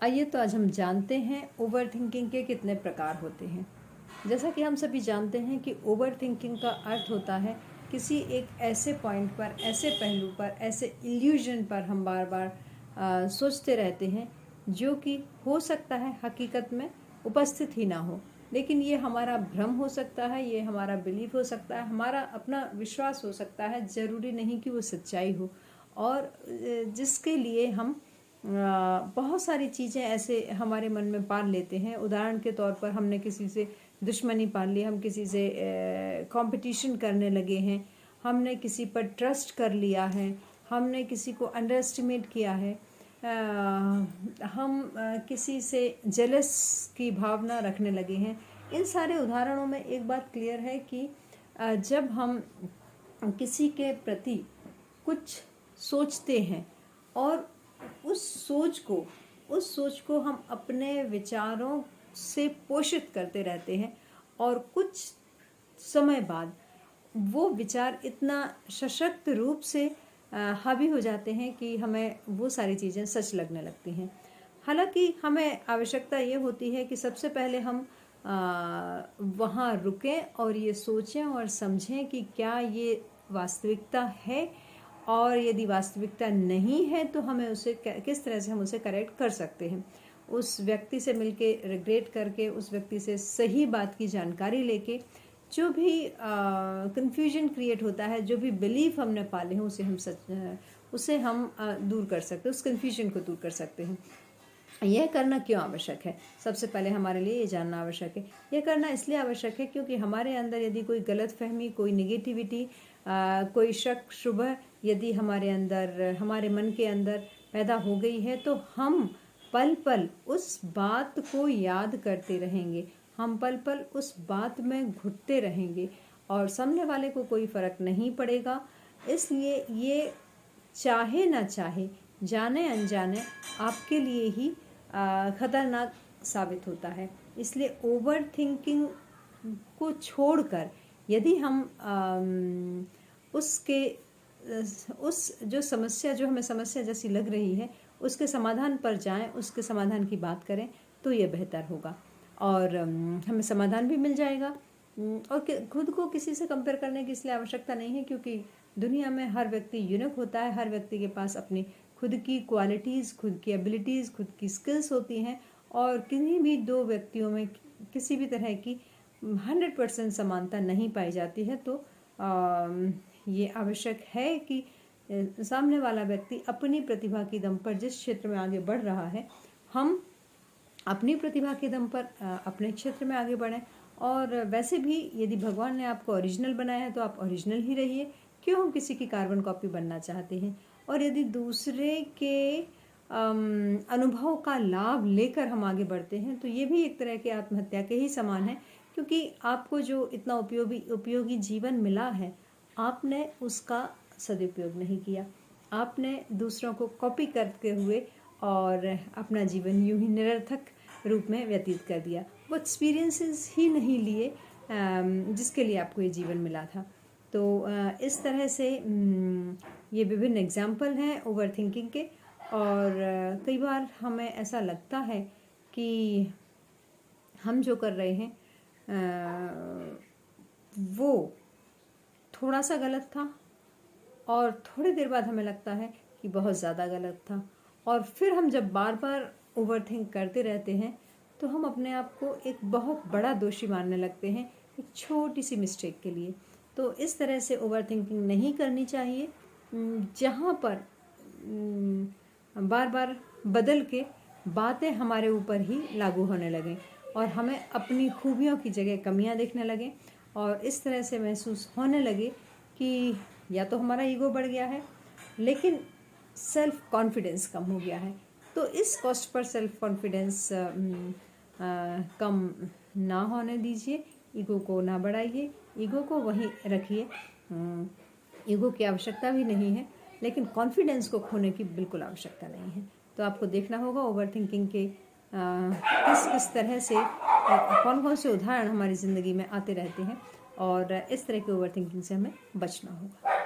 आइए तो आज हम जानते हैं ओवर थिंकिंग के कितने प्रकार होते हैं। जैसा कि हम सभी जानते हैं कि ओवर थिंकिंग का अर्थ होता है किसी एक ऐसे पॉइंट पर, ऐसे पहलू पर, ऐसे इल्यूजन पर हम बार बार सोचते रहते हैं जो कि हो सकता है हकीकत में उपस्थित ही ना हो, लेकिन ये हमारा भ्रम हो सकता है, ये हमारा बिलीफ हो सकता है, हमारा अपना विश्वास हो सकता है। ज़रूरी नहीं कि वो सच्चाई हो, और जिसके लिए हम बहुत सारी चीज़ें ऐसे हमारे मन में पाल लेते हैं। उदाहरण के तौर पर हमने किसी से दुश्मनी पाल ली, हम किसी से कंपटीशन करने लगे हैं, हमने किसी पर ट्रस्ट कर लिया है, हमने किसी को अंडर एस्टिमेट किया है, हम किसी से जेलस की भावना रखने लगे हैं। इन सारे उदाहरणों में एक बात क्लियर है कि जब हम किसी के प्रति कुछ सोचते हैं और उस सोच को हम अपने विचारों से पोषित करते रहते हैं, और कुछ समय बाद वो विचार इतना सशक्त रूप से हावी हो जाते हैं कि हमें वो सारी चीज़ें सच लगने लगती हैं। हालांकि हमें आवश्यकता ये होती है कि सबसे पहले हम वहाँ रुकें और ये सोचें और समझें कि क्या ये वास्तविकता है, और यदि वास्तविकता नहीं है तो हमें उसे किस तरह से हम उसे करेक्ट कर सकते हैं। उस व्यक्ति से मिलके रिग्रेट करके, उस व्यक्ति से सही बात की जानकारी लेके, जो भी कंफ्यूजन क्रिएट होता है, जो भी बिलीफ हमने पाले हैं उसे हम दूर कर सकते हैं, उस कंफ्यूजन को दूर कर सकते हैं। यह करना क्यों आवश्यक है? सबसे पहले हमारे लिए ये जानना आवश्यक है। यह करना इसलिए आवश्यक है क्योंकि हमारे अंदर यदि कोई गलतफहमी, कोई नेगेटिविटी, कोई शक शुबह यदि हमारे अंदर, हमारे मन के अंदर पैदा हो गई है, तो हम पल पल उस बात को याद करते रहेंगे, हम पल पल उस बात में घुटते रहेंगे, और सामने वाले को कोई फ़र्क नहीं पड़ेगा। इसलिए ये चाहे ना चाहे, जाने अनजाने आपके लिए ही ख़तरनाक साबित होता है। इसलिए ओवर थिंकिंग को छोड़कर यदि हम उस जो समस्या, जो हमें समस्या जैसी लग रही है, उसके समाधान पर जाएं, उसके समाधान की बात करें, तो ये बेहतर होगा और हमें समाधान भी मिल जाएगा। और खुद को किसी से कंपेयर करने की इसलिए आवश्यकता नहीं है क्योंकि दुनिया में हर व्यक्ति यूनिक होता है, हर व्यक्ति के पास अपनी खुद की क्वालिटीज़, खुद की एबिलिटीज़, खुद की स्किल्स होती हैं, और किन्हीं भी दो व्यक्तियों में किसी भी तरह की 100% समानता नहीं पाई जाती है। तो ये आवश्यक है कि सामने वाला व्यक्ति अपनी प्रतिभा के दम पर जिस क्षेत्र में आगे बढ़ रहा है, हम अपनी प्रतिभा के दम पर अपने क्षेत्र में आगे बढ़ें। और वैसे भी यदि भगवान ने आपको ओरिजिनल बनाया है तो आप ओरिजिनल ही रहिए। क्यों हम किसी की कार्बन कॉपी बनना चाहते हैं? और यदि दूसरे के अनुभव का लाभ लेकर हम आगे बढ़ते हैं तो ये भी एक तरह के आत्महत्या के ही समान है, क्योंकि आपको जो इतना उपयोगी जीवन मिला है, आपने उसका सदुपयोग नहीं किया। आपने दूसरों को कॉपी करते हुए और अपना जीवन यूं ही निरर्थक रूप में व्यतीत कर दिया। वो एक्सपीरियंसेस ही नहीं लिए जिसके लिए आपको ये जीवन मिला था। तो इस तरह से ये विभिन्न एग्जाम्पल हैं ओवर थिंकिंग के। और कई बार हमें ऐसा लगता है कि हम जो कर रहे हैं वो थोड़ा सा गलत था, और थोड़ी देर बाद हमें लगता है कि बहुत ज़्यादा गलत था, और फिर हम जब बार बार ओवर थिंक करते रहते हैं तो हम अपने आप को एक बहुत बड़ा दोषी मानने लगते हैं एक छोटी सी मिस्टेक के लिए। तो इस तरह से ओवर थिंकिंग नहीं करनी चाहिए, जहाँ पर बार बार बदल के बातें हमारे ऊपर ही लागू होने लगें और हमें अपनी खूबियों की जगह कमियां देखने लगें, और इस तरह से महसूस होने लगे कि या तो हमारा ईगो बढ़ गया है, लेकिन सेल्फ कॉन्फिडेंस कम हो गया है। तो इस कॉस्ट पर सेल्फ कॉन्फिडेंस कम ना होने दीजिए, ईगो को ना बढ़ाइए, ईगो को वहीं रखिए। ईगो की आवश्यकता भी नहीं है, लेकिन कॉन्फिडेंस को खोने की बिल्कुल आवश्यकता नहीं है। तो आपको देखना होगा ओवर थिंकिंग के किस किस तरह से कौन कौन से उदाहरण हमारी ज़िंदगी में आते रहते हैं, और इस तरह के ओवर थिंकिंग से हमें बचना होगा।